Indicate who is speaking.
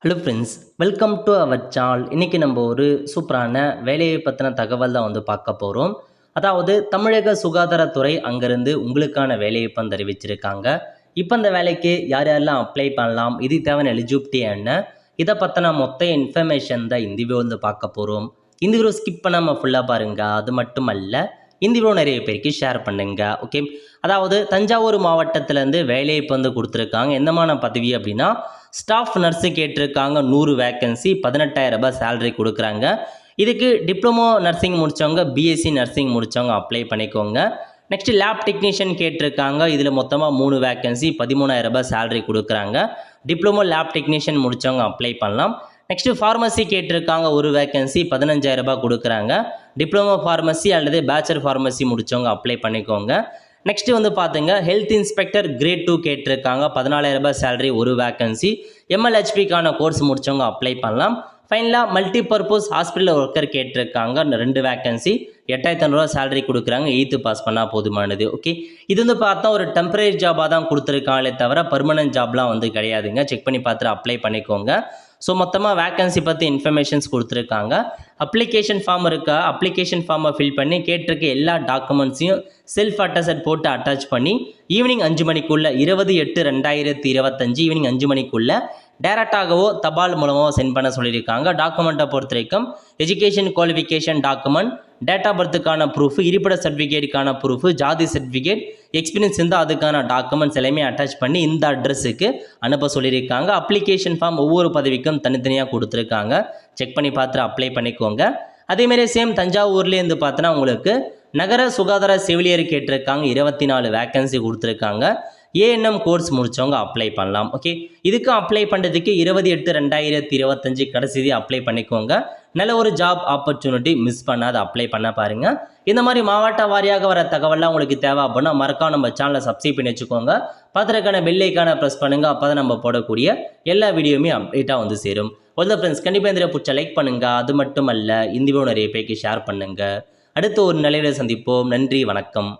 Speaker 1: Hello friends, welcome to our channel. இன்றைக்கி நம்ம ஒரு சூப்பரான வேலையை பற்றின தகவல் தான் பார்க்க போகிறோம். அதாவது தமிழக சுகாதாரத்துறை அங்கேருந்து உங்களுக்கான வேலையை இப்போ தெரிவிச்சிருக்காங்க. இப்போ இந்த வேலைக்கு யார் யாரெல்லாம் அப்ளை பண்ணலாம், இது தேவையான எலிஜிபிலிட்டி என்ன, இதை பற்றின மொத்த இன்ஃபர்மேஷன் தான் இந்த வீடியோ பார்க்க போகிறோம். இந்த வீடியோ ஸ்கிப் பண்ணாமல் ஃபுல்லாக பாருங்கள். அது மட்டும் அல்ல, இந்த வீடியோ நிறைய பேருக்கு ஷேர் பண்ணுங்க. ஓகே, அதாவது தஞ்சாவூர் மாவட்டத்திலேருந்து வேலையை இப்போ கொடுத்துருக்காங்க. எந்தமான பதவி அப்படின்னா ஸ்டாஃப் நர்ஸு கேட்டிருக்காங்க. 100 வேக்கன்சி, 18,000 ரூபாய் சேலரி கொடுக்குறாங்க. இதுக்கு டிப்ளமோ நர்சிங் முடித்தவங்க, பிஎஸ்சி நர்சிங் முடித்தவங்க அப்ளை பண்ணிக்கோங்க. நெக்ஸ்ட் லேப் டெக்னீஷியன் கேட்டிருக்காங்க. இதில் மொத்தமாக 3 வேக்கன்சி, 13,000 ரூபாய் சேலரி கொடுக்குறாங்க. டிப்ளமோ லேப் டெக்னீஷியன் முடித்தவங்க அப்ளை பண்ணலாம். நெக்ஸ்ட்டு ஃபார்மசி கேட்டிருக்காங்க. ஒரு வேக்கன்சி, 15,000 ரூபாய் கொடுக்குறாங்க. டிப்ளமோ ஃபார்மசி அல்லது பேச்சுலர் ஃபார்மசி முடித்தவங்க அப்ளை பண்ணிக்கோங்க. நெக்ஸ்ட்டு பார்த்துங்க, ஹெல்த் இன்ஸ்பெக்டர் கிரேட் 2 கேட்டிருக்காங்க. 14,000 ரூபாய் சேலரி, ஒரு வேக்கன்சி. எம்எல்ஹெச்பிக்கான கோர்ஸ் முடித்தவங்க அப்ளை பண்ணலாம். ஃபைனலாக மல்டி பர்பஸ் ஹாஸ்பிட்டல் ஒர்க்கர் கேட்டிருக்காங்க. 2 வேக்கன்சி, 8,500 ரூபா சேலரி கொடுக்குறாங்க. 8th பாஸ் பண்ணால் போதுமானது. ஓகே, இது பார்த்தா ஒரு டெம்பரரி ஜாபாக தான் கொடுத்துருக்காங்களே தவிர பர்மனன்ட் ஜாப்லாம் கிடையாதுங்க. செக் பண்ணி பார்த்துட்டு அப்ளை பண்ணிக்கோங்க. ஸோ மொத்தமாக வேக்கன்சி பற்றி இன்ஃபர்மேஷன்ஸ் கொடுத்துருக்காங்க. அப்ளிகேஷன் ஃபார்ம் இருக்கா, அப்ளிகேஷன் ஃபார்மை ஃபில் பண்ணி கேட்டிருக்க எல்லா டாக்குமெண்ட்ஸையும் செல்ஃப் அட்டஸ்ட் போட்டு அட்டாச் பண்ணி ஈவினிங் 5 மணிக்குள்ளே 20/8/2025 ஈவினிங் 5 மணிக்குள்ளே டேரெக்டாகவோ தபால் மூலமாக சென்ட் பண்ண சொல்லியிருக்காங்க. டாக்குமெண்ட்டை பொறுத்த வரைக்கும் education qualification document, date of பர்த்துக்கான ப்ரூஃப், இருப்பிட சர்டிஃபிகேட்டுக்கான ப்ரூஃப், ஜாதி சர்டிஃபிகேட், எக்ஸ்பீரியன்ஸ் இருந்தால் அதுக்கான டாக்குமெண்ட்ஸ் எல்லாமே அட்டாச் பண்ணி இந்த அட்ரஸுக்கு அனுப்ப சொல்லியிருக்காங்க. அப்ளிகேஷன் ஃபார்ம் ஒவ்வொரு பதவிக்கும் தனித்தனியாக கொடுத்துருக்காங்க. செக் பண்ணி பார்த்துட்டு அப்ளை பண்ணிக்கோங்க. அதேமாரி சேம் தஞ்சாவூர்லேருந்து பார்த்தோன்னா உங்களுக்கு நகர சுகாதார செவிலியர் கேட்டிருக்காங்க. 24 வேக்கன்சி கொடுத்துருக்காங்க. ஏஎன்எம் கோர்ஸ் முடித்தவங்க அப்ளை பண்ணலாம். ஓகே, இதுக்கும் அப்ளை பண்ணுறதுக்கு 20/8/2025 கடைசி அப்ளை பண்ணிக்கோங்க. நல்ல ஒரு ஜாப் ஆப்பர்ச்சுனிட்டி, மிஸ் பண்ணாத அப்ளை பண்ண பாருங்கள். இந்த மாதிரி மாவட்ட வாரியாக வர தகவலாம் உங்களுக்கு தேவை அப்படின்னா மறக்காம நம்ம சேனலை சப்ஸ்கிரைப் பண்ணி வச்சுக்கோங்க. பார்த்துருக்கான பெல்லைக்கான ப்ரெஸ் பண்ணுங்கள். அப்போ தான் நம்ம போடக்கூடிய எல்லா வீடியோவுமே அப்டேட்டாக சேரும். ஒருத்த ஃப்ரெண்ட்ஸ், கண்டிப்பாக இந்த பிடிச்ச லைக் பண்ணுங்கள். அது மட்டும் அல்ல, இந்த வீடியோ நிறைய பேருக்கு ஷேர் பண்ணுங்கள். அடுத்து ஒரு நிலையில் சந்திப்போம். நன்றி, வணக்கம்.